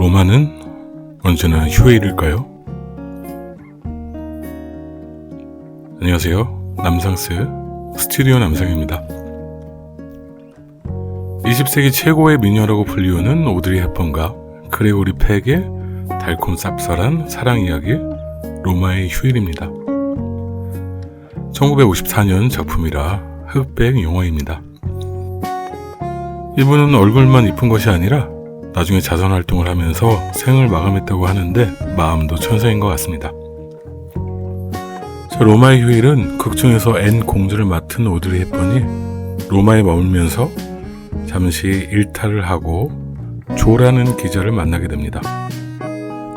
로마는 언제나 휴일일까요? 안녕하세요. 남상스 스튜디오 남상입니다. 20세기 최고의 미녀라고 불리우는 오드리 헵번과 그레고리 팩의 달콤 쌉쌀한 사랑 이야기 로마의 휴일입니다. 1954년 작품이라 흑백 영화입니다. 이분은 얼굴만 이쁜 것이 아니라 나중에 자선활동을 하면서 생을 마감했다고 하는데 마음도 천사인 것 같습니다. 로마의 휴일은 극중에서 앤 공주를 맡은 오드리 헵번이 로마에 머물면서 잠시 일탈을 하고 조라는 기자를 만나게 됩니다.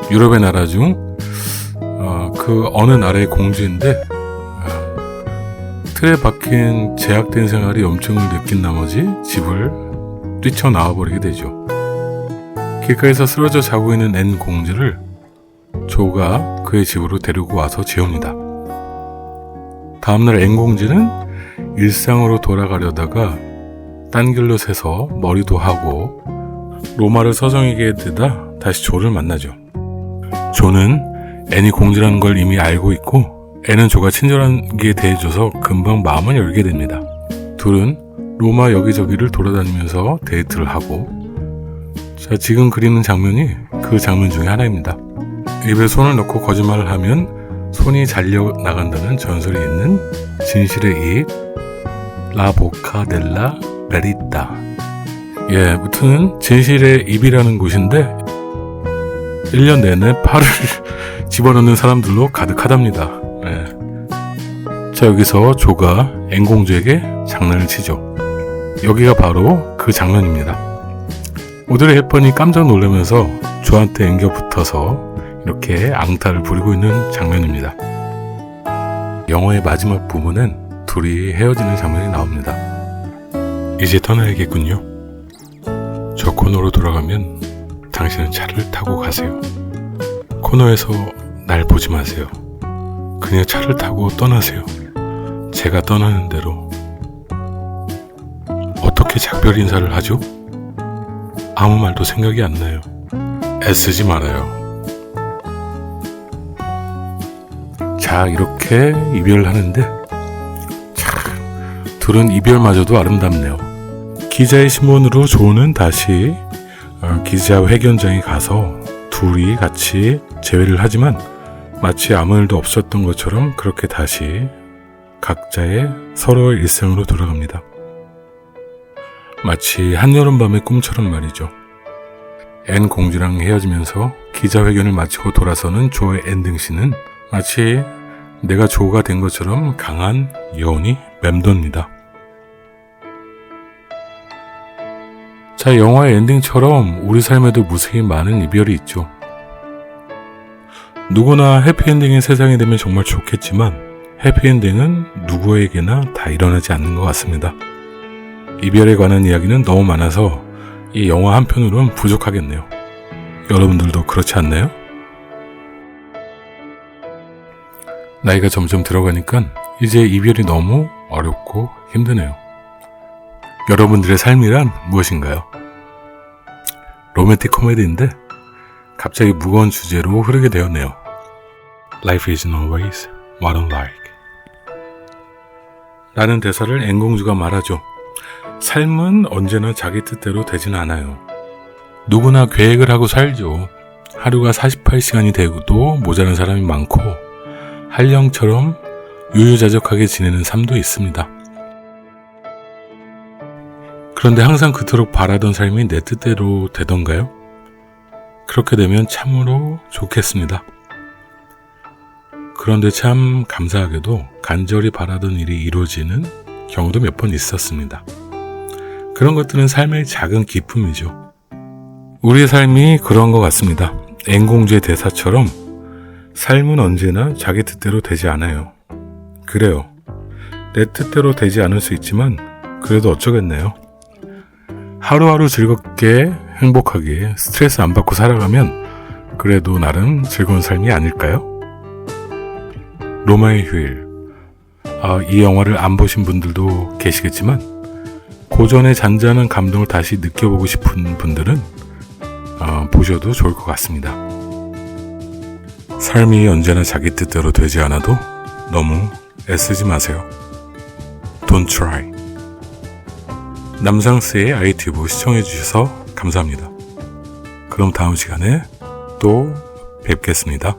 유럽의 나라 중 그 어느 나라의 공주인데 틀에 박힌 제약된 생활의 염증을 느낀 나머지 집을 뛰쳐나와 버리게 되죠. 길가에서 쓰러져 자고 있는 앤 공주를 조가 그의 집으로 데리고 와서 재웁니다. 다음날 앤 공주는 일상으로 돌아가려다가 딴 길로 새서 머리도 하고 로마를 서성이게 되다 다시 조를 만나죠. 조는 앤이 공주라는 걸 이미 알고 있고 앤은 조가 친절하게 대해줘서 금방 마음을 열게 됩니다. 둘은 로마 여기저기를 돌아다니면서 데이트를 하고 지금 그리는 장면이 그 장면 중에 하나입니다. 입에 손을 넣고 거짓말을 하면 손이 잘려 나간다는 전설이 있는 진실의 입 라 보카 델라 베리타. 무튼 진실의 입이라는 곳인데 1년 내내 팔을 집어넣는 사람들로 가득하답니다. 여기서 조가 앤 공주에게 장난을 치죠. 여기가 바로 그 장면입니다. 오드리 헵번이 깜짝 놀라면서 조한테 앵겨 붙어서 이렇게 앙탈을 부리고 있는 장면입니다. 영화의 마지막 부분엔 둘이 헤어지는 장면이 나옵니다. 이제 떠나야겠군요. 저 코너로 돌아가면 당신은 차를 타고 가세요. 코너에서 날 보지 마세요. 그냥 차를 타고 떠나세요. 제가 떠나는 대로. 어떻게 작별 인사를 하죠? 아무 말도 생각이 안 나요. 애쓰지 말아요. 자, 이렇게 이별을 하는데 둘은 이별마저도 아름답네요. 기자의 신문으로 조는 다시 기자회견장에 가서 둘이 같이 재회를 하지만 마치 아무 일도 없었던 것처럼 그렇게 다시 각자의 서로의 일상으로 돌아갑니다. 마치 한여름밤의 꿈처럼 말이죠. 앤 공주랑 헤어지면서 기자회견을 마치고 돌아서는 조의 엔딩씬은 마치 내가 조가 된 것처럼 강한 여운이 맴돕니다. 영화의 엔딩처럼 우리 삶에도 무수히 많은 이별이 있죠. 누구나 해피엔딩인 세상이 되면 정말 좋겠지만 해피엔딩은 누구에게나 다 일어나지 않는 것 같습니다. 이별에 관한 이야기는 너무 많아서 이 영화 한 편으로는 부족하겠네요. 여러분들도 그렇지 않나요? 나이가 점점 들어가니까 이제 이별이 너무 어렵고 힘드네요. 여러분들의 삶이란 무엇인가요? 로맨틱 코미디인데 갑자기 무거운 주제로 흐르게 되었네요. Life isn't always what I like 라는 대사를 앤 공주가 말하죠. 삶은 언제나 자기 뜻대로 되지는 않아요. 누구나 계획을 하고 살죠. 하루가 48시간이 되고도 모자란 사람이 많고 한량처럼 유유자적하게 지내는 삶도 있습니다. 그런데 항상 그토록 바라던 삶이 내 뜻대로 되던가요? 그렇게 되면 참으로 좋겠습니다. 그런데 참 감사하게도 간절히 바라던 일이 이루어지는 경우도 몇 번 있었습니다. 그런 것들은 삶의 작은 기쁨이죠. 우리의 삶이 그런 것 같습니다. 앤 공주의 대사처럼 삶은 언제나 자기 뜻대로 되지 않아요. 그래요. 내 뜻대로 되지 않을 수 있지만 그래도 어쩌겠네요. 하루하루 즐겁게 행복하게 스트레스 안 받고 살아가면 그래도 나름 즐거운 삶이 아닐까요? 로마의 휴일. 이 영화를 안 보신 분들도 계시겠지만 고전의 잔잔한 감동을 다시 느껴보고 싶은 분들은 보셔도 좋을 것 같습니다. 삶이 언제나 자기 뜻대로 되지 않아도 너무 애쓰지 마세요. Don't try. 남상스의 아이튜브 시청해주셔서 감사합니다. 그럼 다음 시간에 또 뵙겠습니다.